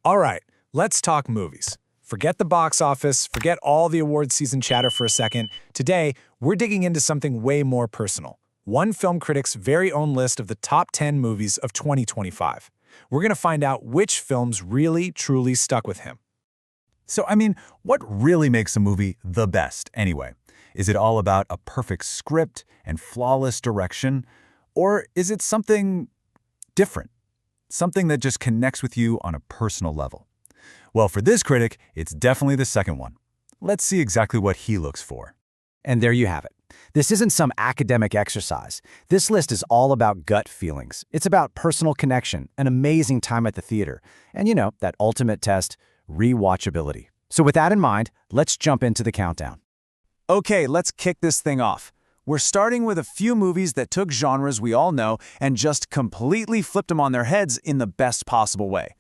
All right, let's talk movies. Forget the box office, forget all the award season chatter for a second. Today, we're digging into something way more personal. One film critic's very own list of the top 10 movies of 2025. We're going to find out which films really, truly stuck with him. So, what really makes a movie the best, anyway? Is it all about a perfect script and flawless direction? Or is it something different? Something that just connects with you on a personal level? Well, for this critic, it's definitely the second one. Let's see exactly what he looks for. And there you have it. This isn't some academic exercise. This list is all about gut feelings. It's about personal connection, an amazing time at the theater, and that ultimate test, rewatchability. So with that in mind, let's jump into the countdown. Okay, let's kick this thing off. We're starting with a few movies that took genres we all know and just completely flipped them on their heads in the best possible way.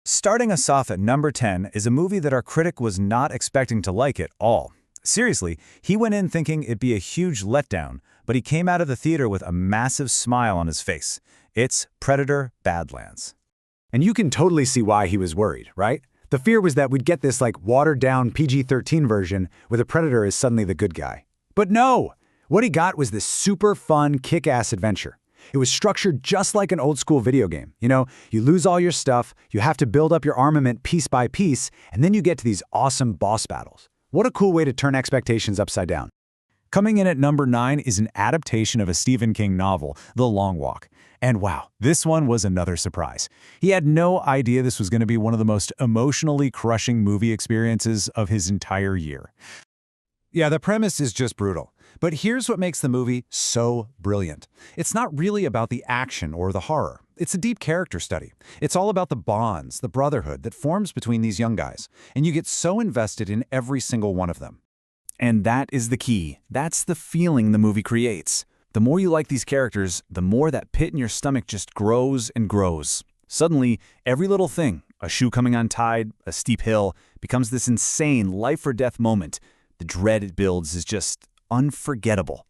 Starting us off at number 10 is a movie that our critic was not expecting to like at all. Seriously, he went in thinking it'd be a huge letdown, but he came out of the theater with a massive smile on his face. It's Predator: Badlands. And you can totally see why he was worried, right? The fear was that we'd get this watered-down PG-13 version where the Predator is suddenly the good guy. But no! What he got was this super fun, kick-ass adventure. It was structured just like an old-school video game. You lose all your stuff, you have to build up your armament piece by piece, and then you get to these awesome boss battles. What a cool way to turn expectations upside down. Coming in at number 9 is an adaptation of a Stephen King novel, The Long Walk. And wow, this one was another surprise. He had no idea this was going to be one of the most emotionally crushing movie experiences of his entire year. Yeah, the premise is just brutal. But here's what makes the movie so brilliant. It's not really about the action or the horror. It's a deep character study. It's all about the bonds, the brotherhood that forms between these young guys. And you get so invested in every single one of them. And that is the key. That's the feeling the movie creates. The more you like these characters, the more that pit in your stomach just grows and grows. Suddenly, every little thing, a shoe coming untied, a steep hill, becomes this insane life-or-death moment. The dread it builds is just unforgettable.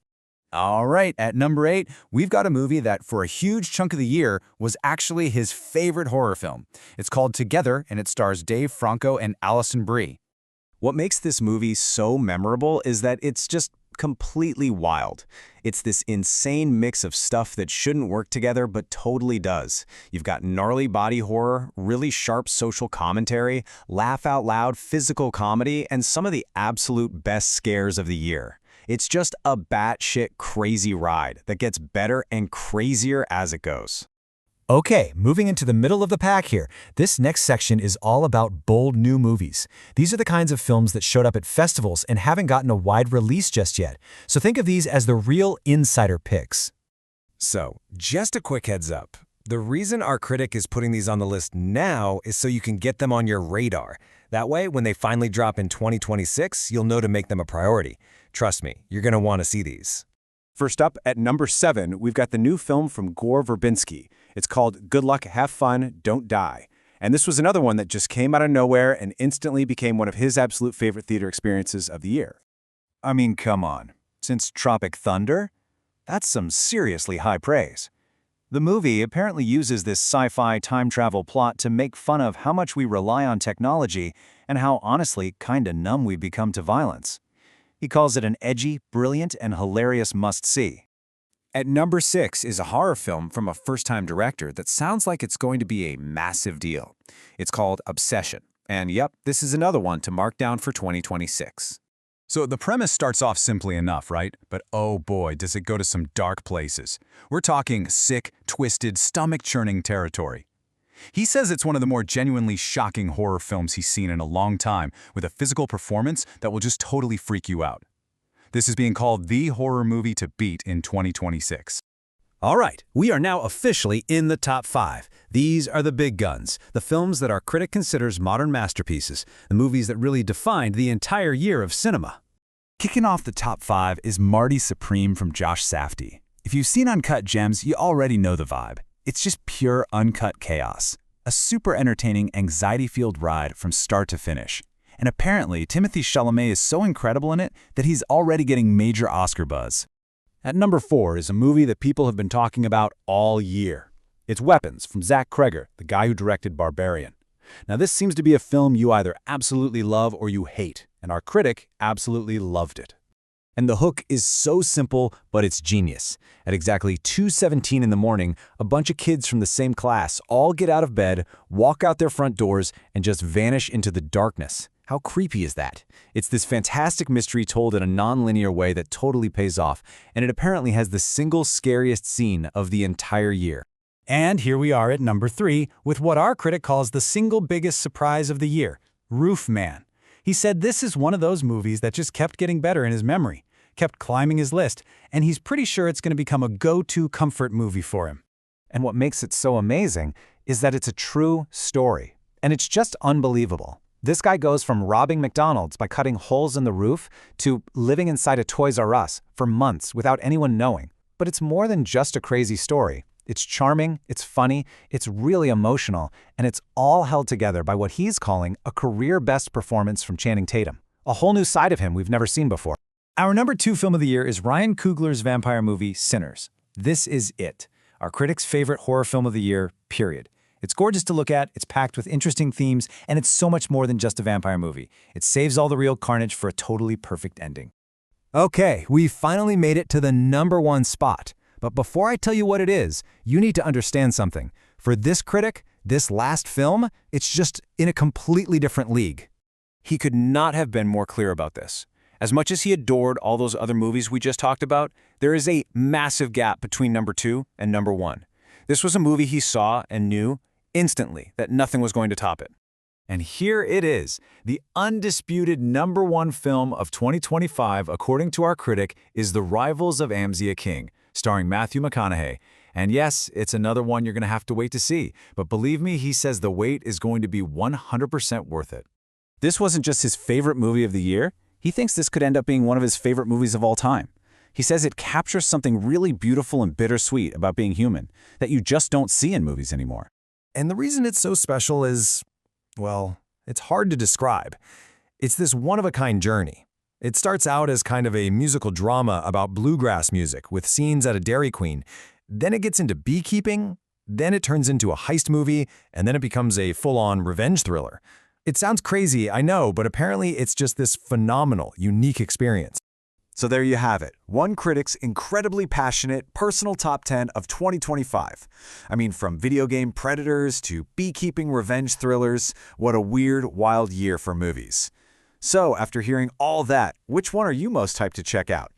All right, at number 8, we've got a movie that for a huge chunk of the year was actually his favorite horror film. It's called Together, and it stars Dave Franco and Alison Brie. What makes this movie so memorable is that it's just completely wild. It's this insane mix of stuff that shouldn't work together but totally does. You've got gnarly body horror, really sharp social commentary, laugh-out-loud physical comedy, and some of the absolute best scares of the year. It's just a batshit crazy ride that gets better and crazier as it goes. Okay, moving into the middle of the pack here. This next section is all about bold new movies. These are the kinds of films that showed up at festivals and haven't gotten a wide release just yet. So think of these as the real insider picks. So, just a quick heads up. The reason our critic is putting these on the list now is so you can get them on your radar. That way, when they finally drop in 2026, you'll know to make them a priority. Trust me, you're going to want to see these. First up, at number 7, we've got the new film from Gore Verbinski. It's called Good Luck, Have Fun, Don't Die. And this was another one that just came out of nowhere and instantly became one of his absolute favorite theater experiences of the year. Come on. Since Tropic Thunder? That's some seriously high praise. The movie apparently uses this sci-fi time travel plot to make fun of how much we rely on technology and how honestly kinda numb we've become to violence. He calls it an edgy, brilliant, and hilarious must-see. At number 6 is a horror film from a first-time director that sounds like it's going to be a massive deal. It's called Obsession. And yep, this is another one to mark down for 2026. So the premise starts off simply enough, right? But oh boy, does it go to some dark places. We're talking sick, twisted, stomach-churning territory. He says it's one of the more genuinely shocking horror films he's seen in a long time, with a physical performance that will just totally freak you out. This is being called the horror movie to beat in 2026. All right, we are now officially in the top 5. These are the big guns, the films that our critic considers modern masterpieces, the movies that really defined the entire year of cinema. Kicking off the top 5 is Marty Supreme from Josh Safdie. If you've seen Uncut Gems, you already know the vibe. It's just pure uncut chaos. A super entertaining, anxiety-fueled ride from start to finish. And apparently, Timothée Chalamet is so incredible in it that he's already getting major Oscar buzz. At number 4 is a movie that people have been talking about all year. It's Weapons from Zach Cregger, the guy who directed Barbarian. Now, this seems to be a film you either absolutely love or you hate, and our critic absolutely loved it. And the hook is so simple, but it's genius. At exactly 2:17 in the morning, a bunch of kids from the same class all get out of bed, walk out their front doors, and just vanish into the darkness. How creepy is that? It's this fantastic mystery told in a non-linear way that totally pays off, and it apparently has the single scariest scene of the entire year. And here we are at number 3 with what our critic calls the single biggest surprise of the year, Roof Man. He said this is one of those movies that just kept getting better in his memory, kept climbing his list, and he's pretty sure it's going to become a go-to comfort movie for him. And what makes it so amazing is that it's a true story. And it's just unbelievable. This guy goes from robbing McDonald's by cutting holes in the roof to living inside a Toys R Us for months without anyone knowing. But it's more than just a crazy story. It's charming, it's funny, it's really emotional, and it's all held together by what he's calling a career-best performance from Channing Tatum. A whole new side of him we've never seen before. Our number 2 film of the year is Ryan Coogler's vampire movie, Sinners. This is it, our critic's favorite horror film of the year, period. It's gorgeous to look at, it's packed with interesting themes, and it's so much more than just a vampire movie. It saves all the real carnage for a totally perfect ending. Okay, we finally made it to the number 1 spot. But before I tell you what it is, you need to understand something. For this critic, this last film, it's just in a completely different league. He could not have been more clear about this. As much as he adored all those other movies we just talked about, there is a massive gap between number 2 and number 1. This was a movie he saw and knew instantly that nothing was going to top it. And here it is, the undisputed number 1 film of 2025, according to our critic, is The Rivals of Amziah King, starring Matthew McConaughey. And yes, it's another one you're going to have to wait to see, but believe me, he says the wait is going to be 100% worth it. This wasn't just his favorite movie of the year. He thinks this could end up being one of his favorite movies of all time. He says it captures something really beautiful and bittersweet about being human that you just don't see in movies anymore. And the reason it's so special is, well, it's hard to describe. It's this one-of-a-kind journey. It starts out as kind of a musical drama about bluegrass music with scenes at a Dairy Queen. Then it gets into beekeeping, then it turns into a heist movie, and then it becomes a full-on revenge thriller. It sounds crazy, I know, but apparently it's just this phenomenal, unique experience. So there you have it, one critic's incredibly passionate personal top 10 of 2025. I mean, from video game predators to beekeeping revenge thrillers, what a weird, wild year for movies. So, after hearing all that, which one are you most hyped to check out?